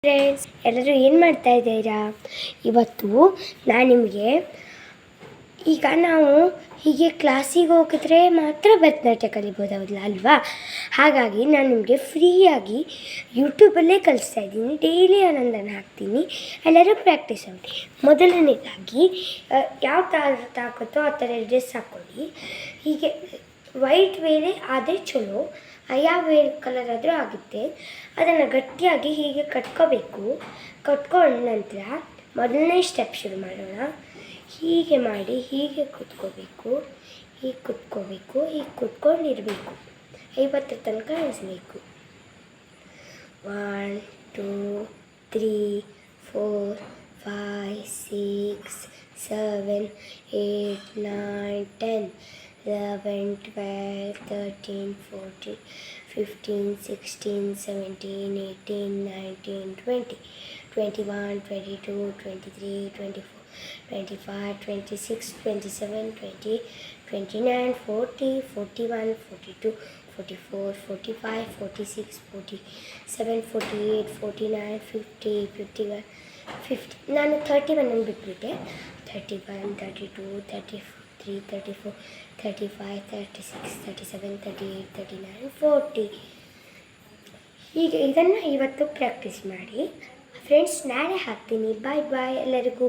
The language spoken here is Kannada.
ಫ್ರೆಂಡ್ಸ್, ಎಲ್ಲರೂ ಏನು ಮಾಡ್ತಾ ಇದ್ದೀರಾ? ಇವತ್ತು ನಾನು ನಿಮಗೆ ನಾವು ಹೀಗೆ ಕ್ಲಾಸಿಗೆ ಹೋಗಿದ್ರೆ ಮಾತ್ರ ಭರತನಾಟ್ಯ ಕಲಿಬೋದಲ್ಲ ಅಲ್ವಾ? ಹಾಗಾಗಿ ನಾನು ನಿಮಗೆ ಫ್ರೀಯಾಗಿ ಯೂಟ್ಯೂಬಲ್ಲೇ ಕಲಿಸ್ತಾ ಇದ್ದೀನಿ. ಡೈಲಿ ಒಂದೊಂದನ್ನು ಹಾಕ್ತೀನಿ, ಎಲ್ಲರೂ ಪ್ರಾಕ್ಟೀಸ್ ಮಾಡಿ. ಮೊದಲನೇದಾಗಿ ಯಾವ ಥರ ಹಾಕುತ್ತೋ ಆ ಥರ ಡ್ರೆಸ್ ಹಾಕ್ಕೊಳ್ಳಿ. ಹೀಗೆ ವೈಟ್ ಬೇರೆ ಆದರೆ ಚಲೋ, ಯಾವ ಬೇರೆ ಕಲರ್ ಆದರೂ ಆಗುತ್ತೆ. ಅದನ್ನು ಗಟ್ಟಿಯಾಗಿ ಹೀಗೆ ಕಟ್ಕೋಬೇಕು. ಕಟ್ಕೊಂಡ ನಂತರ ಮೊದಲನೇ ಸ್ಟೆಪ್ ಶುರು ಮಾಡೋಣ. ಹೀಗೆ ಮಾಡಿ ಹೀಗೆ ಕುತ್ಕೋಬೇಕು, ಹೀಗೆ ಕುತ್ಕೋಬೇಕು, ಹೀಗೆ ಕುತ್ಕೊಂಡಿರಬೇಕು. 50 ತನಕ ಇಳಿಸ್ಬೇಕು. 1 2 3 4 5 6 7 8 9 10 11 12 13 14 15 16 17 18 19 20 21 22 23 24 25 26 27 20 29 40 41 42 44 45 46 47 48 49 50 51 50. ನಾನು 31 ಬಿಟ್ಬಿಟ್ಟೆ. 31 32 33 34 35 36 37 38 39 40. ಹೀಗೆ ಇದನ್ನು ಇವತ್ತು ಪ್ರಾಕ್ಟೀಸ್ ಮಾಡಿ ಫ್ರೆಂಡ್ಸ್. ನಾಳೆ ಹಾಕ್ತೀನಿ. ಬಾಯ್ ಬಾಯ್ ಎಲ್ಲರಿಗೂ.